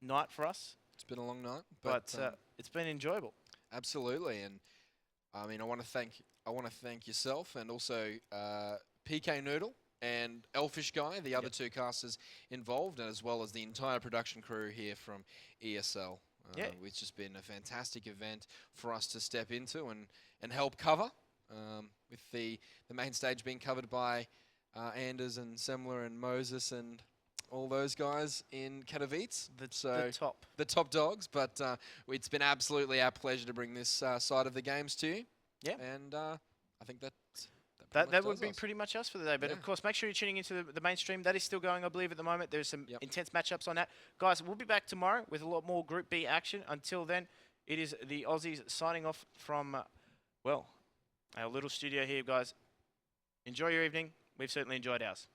night for us. It's been a long night, but it's been enjoyable. Absolutely, and I mean, I want to thank yourself and also PK Noodle and Elfish Guy, the other two casters involved, as well as the entire production crew here from ESL. Which has been a fantastic event for us to step into and help cover, with the main stage being covered by Anders and Semler and Moses and all those guys in Katowice. The top dogs. But it's been absolutely our pleasure to bring this side of the games to you. Yeah. And I think that would be pretty much us for the day. But of course, make sure you're tuning into the mainstream. That is still going, I believe, at the moment. There's some intense matchups on that. Guys, we'll be back tomorrow with a lot more Group B action. Until then, it is the Aussies signing off from, our little studio here, guys. Enjoy your evening. We've certainly enjoyed ours.